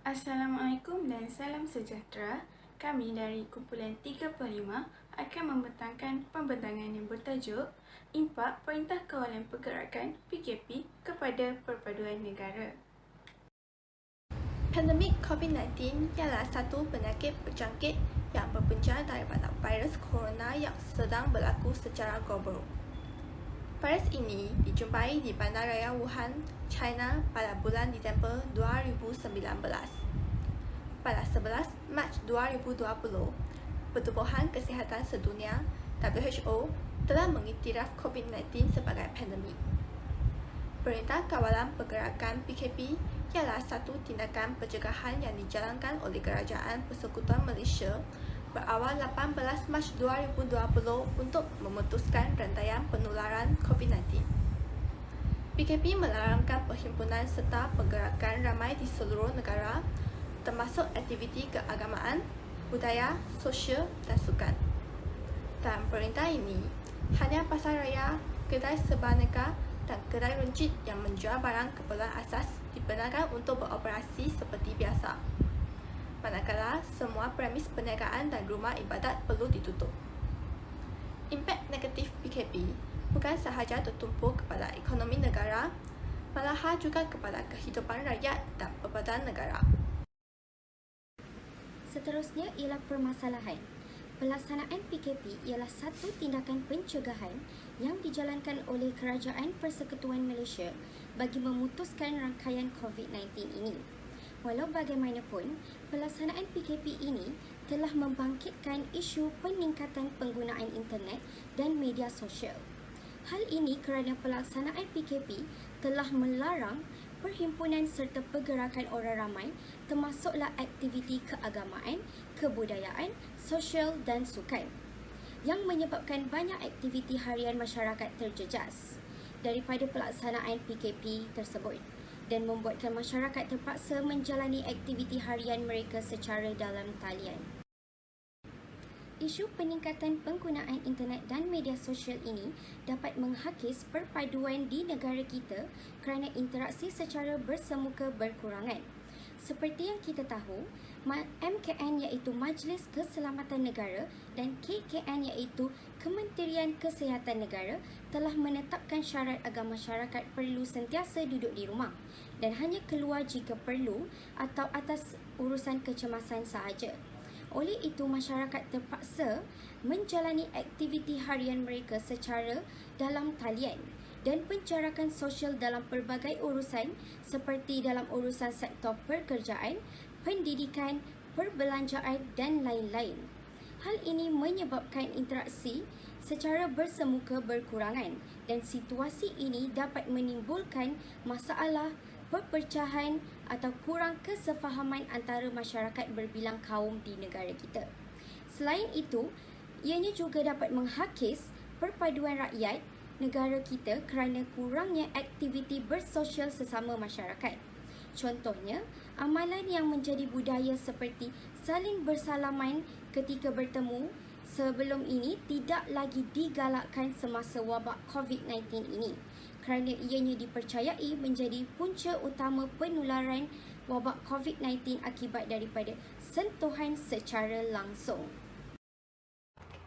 Assalamualaikum dan salam sejahtera. Kami dari kumpulan 35 akan membentangkan pembentangan yang bertajuk Impak Perintah Kawalan Pergerakan PKP kepada Perpaduan Negara. Pandemik COVID-19 ialah satu penyakit berjangkit yang berpunca daripada virus corona yang sedang berlaku secara global. Virus ini dijumpai di Bandaraya Wuhan, China pada bulan Disember 2019. Pada 11 Mac 2020, Pertubuhan Kesihatan Sedunia (WHO) telah mengiktiraf COVID-19 sebagai pandemik. Perintah Kawalan Pergerakan PKP ialah satu tindakan pencegahan yang dijalankan oleh Kerajaan Persekutuan Malaysia berawal 18 Mac 2020 untuk memutuskan rantaian penularan COVID-19. PKP melarangkan perhimpunan serta pergerakan ramai di seluruh negara, termasuk aktiviti keagamaan, budaya, sosial dan sukan. Dalam perintah ini, hanya pasar raya, kedai sebaneka dan kedai runcit yang menjual barang keperluan asas dibenarkan untuk beroperasi seperti biasa, manakala semua premis perniagaan dan rumah ibadat perlu ditutup. Impak negatif PKP bukan sahaja tertumpu kepada ekonomi negara, malahan juga kepada kehidupan rakyat dan perpaduan negara. Seterusnya ialah permasalahan. Pelaksanaan PKP ialah satu tindakan pencegahan yang dijalankan oleh Kerajaan Persekutuan Malaysia bagi memutuskan rangkaian COVID-19 ini. Walau bagaimanapun, pelaksanaan PKP ini telah membangkitkan isu peningkatan penggunaan internet dan media sosial. Hal ini kerana pelaksanaan PKP telah melarang perhimpunan serta pergerakan orang ramai, termasuklah aktiviti keagamaan, kebudayaan, sosial dan sukan, yang menyebabkan banyak aktiviti harian masyarakat terjejas daripada pelaksanaan PKP tersebut dan membuatkan masyarakat terpaksa menjalani aktiviti harian mereka secara dalam talian. Isu peningkatan penggunaan internet dan media sosial ini dapat menghakis perpaduan di negara kita kerana interaksi secara bersemuka berkurangan. Seperti yang kita tahu, MKN iaitu Majlis Keselamatan Negara dan KKN iaitu Kementerian Kesihatan Negara telah menetapkan syarat agar masyarakat perlu sentiasa duduk di rumah dan hanya keluar jika perlu atau atas urusan kecemasan sahaja. Oleh itu, masyarakat terpaksa menjalani aktiviti harian mereka secara dalam talian dan penjarakan sosial dalam pelbagai urusan seperti dalam urusan sektor pekerjaan, pendidikan, perbelanjaan dan lain-lain. Hal ini menyebabkan interaksi secara bersemuka berkurangan dan situasi ini dapat menimbulkan masalah perpecahan atau kurang kesefahaman antara masyarakat berbilang kaum di negara kita. Selain itu, ianya juga dapat menghakis perpaduan rakyat negara kita kerana kurangnya aktiviti bersosial sesama masyarakat. Contohnya, amalan yang menjadi budaya seperti saling bersalaman ketika bertemu sebelum ini tidak lagi digalakkan semasa wabak COVID-19 ini kerana ianya dipercayai menjadi punca utama penularan wabak COVID-19 akibat daripada sentuhan secara langsung.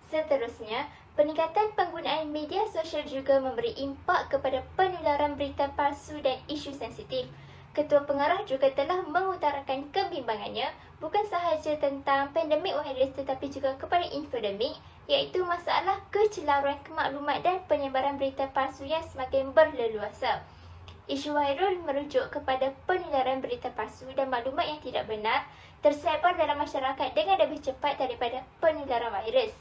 Seterusnya, peningkatan penggunaan media sosial juga memberi impak kepada penularan berita palsu dan isu sensitif. Ketua Pengarah juga telah mengutarakan kebimbangannya bukan sahaja tentang pandemik virus tetapi juga kepada infodemik, iaitu masalah kecelaruan maklumat dan penyebaran berita palsu yang semakin berleluasa. Isu viral merujuk kepada penularan berita palsu dan maklumat yang tidak benar tersebar dalam masyarakat dengan lebih cepat daripada penularan virus.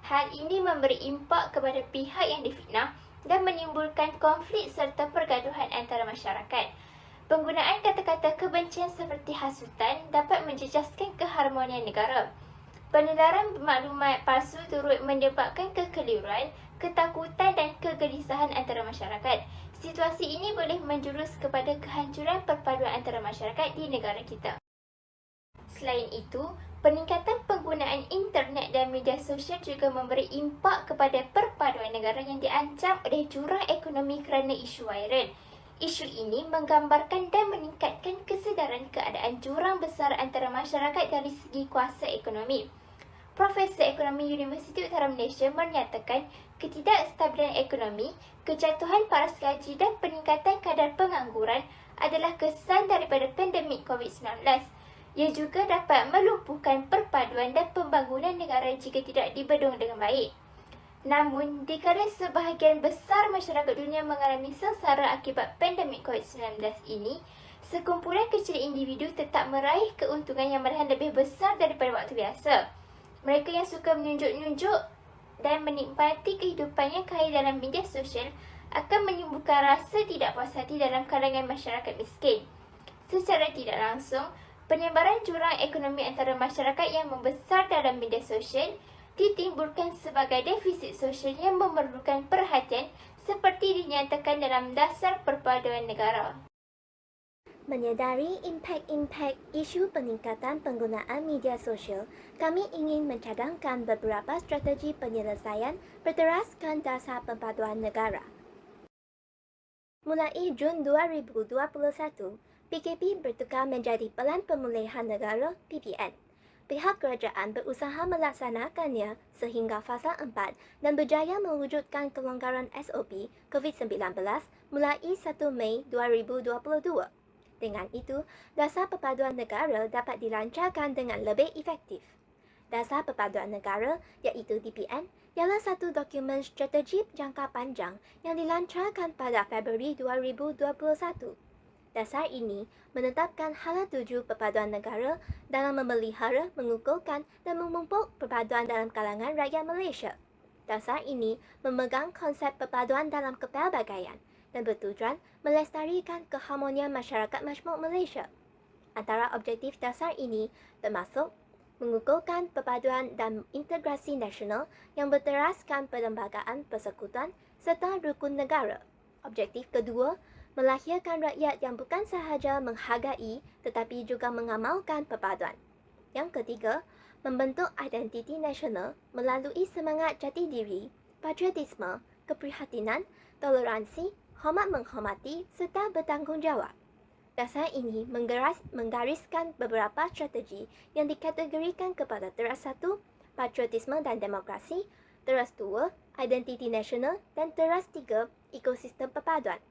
Hal ini memberi impak kepada pihak yang difitnah dan menimbulkan konflik serta pergaduhan antara masyarakat. Penggunaan kata-kata kebencian seperti hasutan dapat menjejaskan keharmonian negara. Penularan maklumat palsu turut menyebabkan kekeliruan, ketakutan dan kegelisahan antara masyarakat. Situasi ini boleh menjurus kepada kehancuran perpaduan antara masyarakat di negara kita. Selain itu, peningkatan penggunaan internet dan media sosial juga memberi impak kepada perpaduan negara yang diancam oleh jurang ekonomi kerana isu viral. Isu ini menggambarkan dan meningkatkan kesedaran keadaan jurang besar antara masyarakat dari segi kuasa ekonomi. Profesor Ekonomi Universiti Utara Malaysia menyatakan ketidakstabilan ekonomi, kejatuhan paras gaji dan peningkatan kadar pengangguran adalah kesan daripada pandemik COVID-19. Ia juga dapat melumpuhkan perpaduan dan pembangunan negara jika tidak dibendung dengan baik. Namun, dikala sebahagian besar masyarakat dunia mengalami sengsara akibat pandemik COVID-19 ini, sekumpulan kecil individu tetap meraih keuntungan yang malahan lebih besar daripada waktu biasa. Mereka yang suka menunjuk-nunjuk dan menikmati kehidupan yang kaya dalam media sosial akan menimbulkan rasa tidak puas hati dalam kalangan masyarakat miskin. Secara tidak langsung, penyebaran jurang ekonomi antara masyarakat yang membesar dalam media sosial ditimbulkan sebagai defisit sosial yang memerlukan perhatian seperti dinyatakan dalam Dasar Perpaduan Negara. Menyedari impak-impak isu peningkatan penggunaan media sosial, kami ingin mencadangkan beberapa strategi penyelesaian berteraskan Dasar Perpaduan Negara. Mulai Jun 2021, PKP bertukar menjadi Pelan Pemulihan Negara (PPN). Pihak kerajaan berusaha melaksanakannya sehingga fasa 4 dan berjaya mewujudkan kelonggaran SOP COVID-19 mulai 1 Mei 2022. Dengan itu, Dasar Perpaduan Negara dapat dilancarkan dengan lebih efektif. Dasar Perpaduan Negara, iaitu DPN, ialah satu dokumen strategi jangka panjang yang dilancarkan pada Februari 2021. Dasar ini menetapkan hala tuju perpaduan negara dalam memelihara, mengukuhkan dan memupuk perpaduan dalam kalangan rakyat Malaysia. Dasar ini memegang konsep perpaduan dalam kepelbagaian dan bertujuan melestarikan keharmonian masyarakat majmuk Malaysia. Antara objektif dasar ini termasuk mengukuhkan perpaduan dan integrasi nasional yang berteraskan perlembagaan persekutuan serta rukun negara. Objektif kedua, melahirkan rakyat yang bukan sahaja menghargai tetapi juga mengamalkan perpaduan. Yang ketiga, membentuk identiti nasional melalui semangat jati diri, patriotisme, keprihatinan, toleransi, hormat menghormati serta bertanggungjawab. Dasar ini menggariskan beberapa strategi yang dikategorikan kepada teras 1, patriotisme dan demokrasi, teras 2, identiti nasional dan teras 3, ekosistem perpaduan.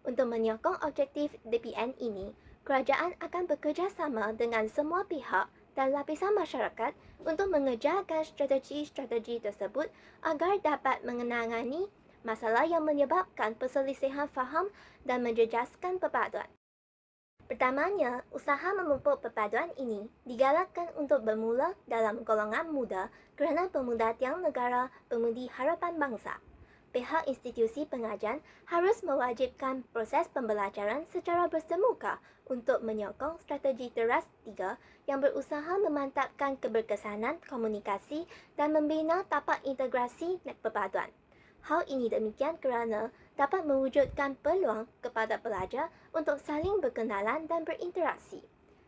Untuk menyokong objektif DPN ini, kerajaan akan bekerjasama dengan semua pihak dan lapisan masyarakat untuk mengejarkan strategi-strategi tersebut agar dapat menangani masalah yang menyebabkan perselisihan faham dan menjejaskan perpaduan. Pertamanya, usaha memupuk perpaduan ini digalakkan untuk bermula dalam golongan muda kerana pemuda tiang negara pemudi harapan bangsa. Pihak institusi pengajian harus mewajibkan proses pembelajaran secara bersemuka untuk menyokong strategi teras 3 yang berusaha memantapkan keberkesanan komunikasi dan membina tapak integrasi perpaduan. Hal ini demikian kerana dapat mewujudkan peluang kepada pelajar untuk saling berkenalan dan berinteraksi.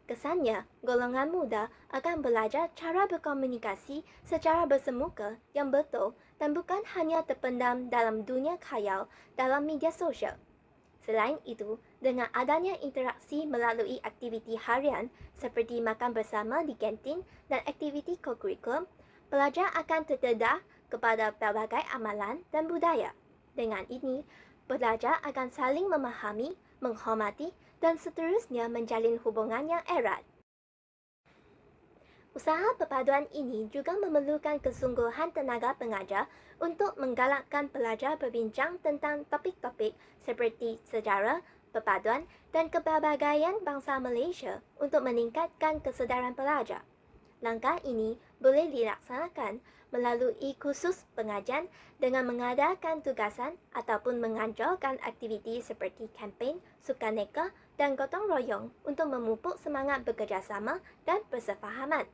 Kesannya, golongan muda akan belajar cara berkomunikasi secara bersemuka yang betul dan bukan hanya terpendam dalam dunia khayal dalam media sosial. Selain itu, dengan adanya interaksi melalui aktiviti harian seperti makan bersama di kantin dan aktiviti kokurikulum, pelajar akan terdedah kepada pelbagai amalan dan budaya. Dengan ini, pelajar akan saling memahami, menghormati dan seterusnya menjalin hubungan yang erat. Usaha perpaduan ini juga memerlukan kesungguhan tenaga pengajar untuk menggalakkan pelajar berbincang tentang topik-topik seperti sejarah, perpaduan dan kepelbagaian bangsa Malaysia untuk meningkatkan kesedaran pelajar. Langkah ini boleh dilaksanakan melalui kursus pengajian dengan mengadakan tugasan ataupun menganjurkan aktiviti seperti kempen, sukaneka dan gotong royong untuk memupuk semangat bekerjasama dan persefahaman.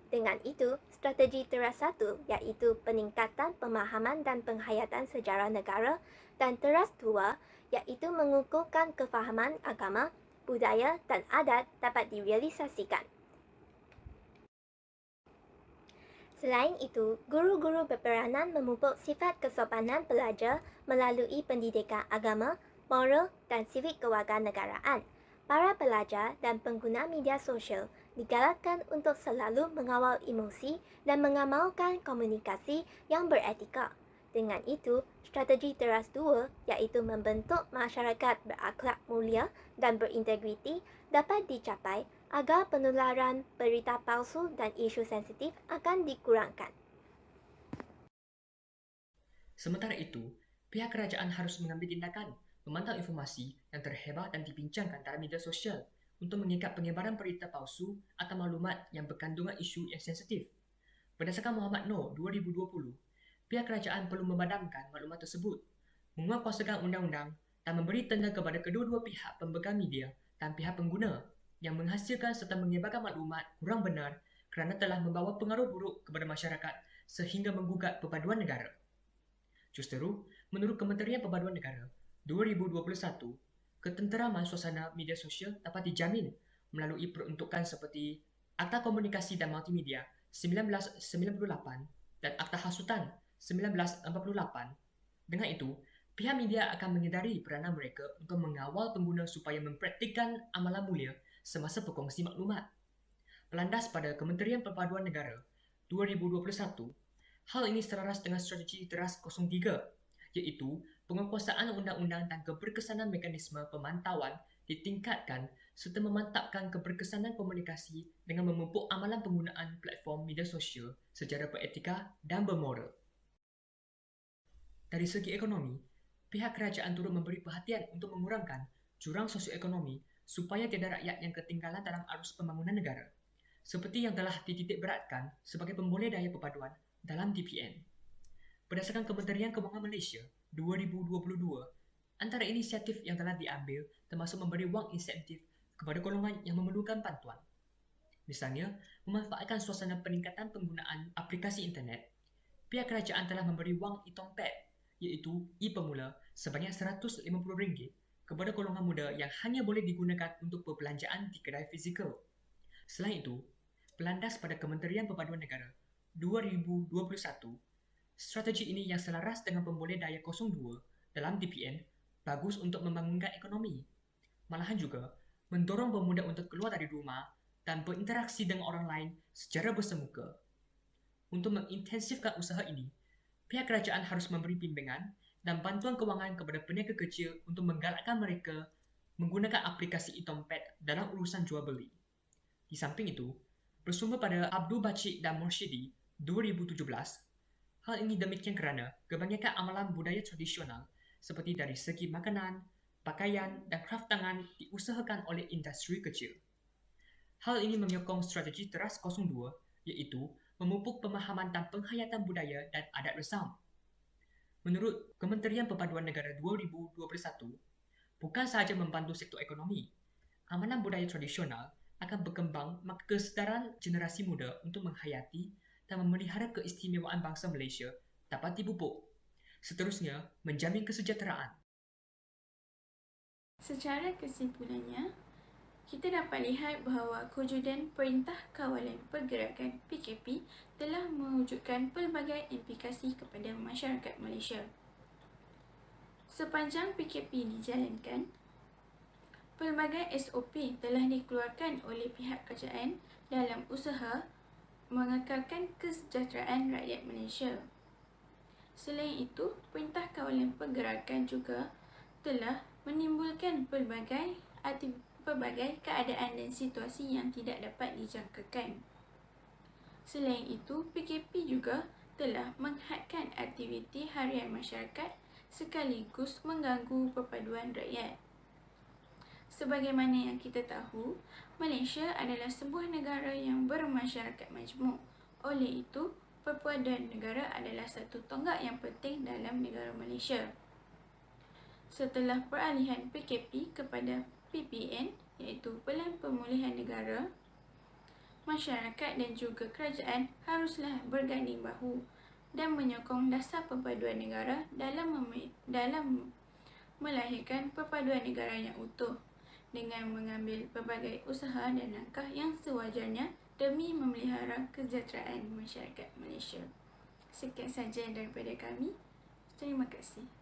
Dengan itu, strategi teras 1 iaitu peningkatan pemahaman dan penghayatan sejarah negara dan teras 2 iaitu mengukuhkan kefahaman agama, budaya dan adat dapat direalisasikan. Selain itu, guru-guru berperanan memupuk sifat kesopanan pelajar melalui pendidikan agama, moral dan sivik kewarganegaraan. Para pelajar dan pengguna media sosial digalakkan untuk selalu mengawal emosi dan mengamalkan komunikasi yang beretika. Dengan itu, strategi teras 2 iaitu membentuk masyarakat berakhlak mulia dan berintegriti dapat dicapai agar penularan berita palsu dan isu sensitif akan dikurangkan. Sementara itu, pihak kerajaan harus mengambil tindakan memantau informasi yang terhebat dan dibincangkan dalam media sosial untuk mengikat penyebaran berita palsu atau maklumat yang berkandungan isu yang sensitif. Berdasarkan Muhammad Noor 2020, pihak kerajaan perlu memadamkan maklumat tersebut, menguatkuasakan undang-undang dan memberi tanda kepada kedua-dua pihak pemegang media dan pihak pengguna yang menghasilkan serta menyebarkan maklumat kurang benar kerana telah membawa pengaruh buruk kepada masyarakat sehingga menggugat perpaduan negara. Justeru, menurut Kementerian Perpaduan Negara 2021, ketenteraman suasana media sosial dapat dijamin melalui peruntukan seperti Akta Komunikasi dan Multimedia 1998 dan Akta Hasutan 1948. Dengan itu, pihak media akan menyedari peranan mereka untuk mengawal pengguna supaya mempraktikkan amalan mulia semasa berkongsi maklumat. Pelandas pada Kementerian Perpaduan Negara 2021, hal ini selaras dengan strategi teras 03, iaitu penguatkuasaan undang-undang dan keberkesanan mekanisme pemantauan ditingkatkan serta memantapkan keberkesanan komunikasi dengan memupuk amalan penggunaan platform media sosial secara beretika dan bermoral. Dari segi ekonomi, pihak kerajaan turut memberi perhatian untuk mengurangkan jurang sosioekonomi supaya tiada rakyat yang ketinggalan dalam arus pembangunan negara, seperti yang telah dititikberatkan sebagai pemboleh daya perpaduan dalam DPN. Berdasarkan Kementerian Kewangan Malaysia 2022, antara inisiatif yang telah diambil termasuk memberi wang insentif kepada golongan yang memerlukan bantuan. Misalnya, memanfaatkan suasana peningkatan penggunaan aplikasi internet, pihak kerajaan telah memberi wang e-tongpad iaitu e-pemula sebanyak RM150 kepada golongan muda yang hanya boleh digunakan untuk perbelanjaan di kedai fizikal. Selain itu, pelandas pada Kementerian Perpaduan Negara 2021, strategi ini yang selaras dengan pemboleh daya 02 dalam DPN bagus untuk membangunkan ekonomi. Malahan juga mendorong pemuda untuk keluar dari rumah dan berinteraksi dengan orang lain secara bersemuka. Untuk mengintensifkan usaha ini, pihak kerajaan harus memberi bimbingan dan bantuan kewangan kepada peniaga kecil untuk menggalakkan mereka menggunakan aplikasi e-tongpad dalam urusan jual beli. Di samping itu, bersumber pada Abdul Bachik dan Mursyidi 2017, hal ini demikian kerana kebanyakan amalan budaya tradisional seperti dari segi makanan, pakaian dan kraf tangan diusahakan oleh industri kecil. Hal ini menyokong strategi teras 02 iaitu memupuk pemahaman dan penghayatan budaya dan adat resam. Menurut Kementerian Perpaduan Negara 2021, bukan sahaja membantu sektor ekonomi, amalan budaya tradisional akan berkembang maka kesedaran generasi muda untuk menghayati dan memelihara keistimewaan bangsa Malaysia dapat dipupuk. Seterusnya, menjamin kesejahteraan. Secara kesimpulannya, kita dapat lihat bahawa kewujudan Perintah Kawalan Pergerakan PKP telah mewujudkan pelbagai implikasi kepada masyarakat Malaysia. Sepanjang PKP dijalankan, pelbagai SOP telah dikeluarkan oleh pihak kerajaan dalam usaha mengekalkan kesejahteraan rakyat Malaysia. Selain itu, Perintah Kawalan Pergerakan juga telah menimbulkan pelbagai keadaan dan situasi yang tidak dapat dijangkakan. Selain itu, PKP juga telah menghadkan aktiviti harian masyarakat sekaligus mengganggu perpaduan rakyat. Sebagaimana yang kita tahu, Malaysia adalah sebuah negara yang bermasyarakat majmuk. Oleh itu, perpaduan negara adalah satu tonggak yang penting dalam negara Malaysia. Setelah peralihan PKP kepada PPN, iaitu Pelan Pemulihan Negara, masyarakat dan juga kerajaan haruslah berganding bahu dan menyokong dasar perpaduan negara dalam melahirkan perpaduan negara yang utuh dengan mengambil pelbagai usaha dan langkah yang sewajarnya demi memelihara kesejahteraan masyarakat Malaysia. Sekian sahaja daripada kami. Terima kasih.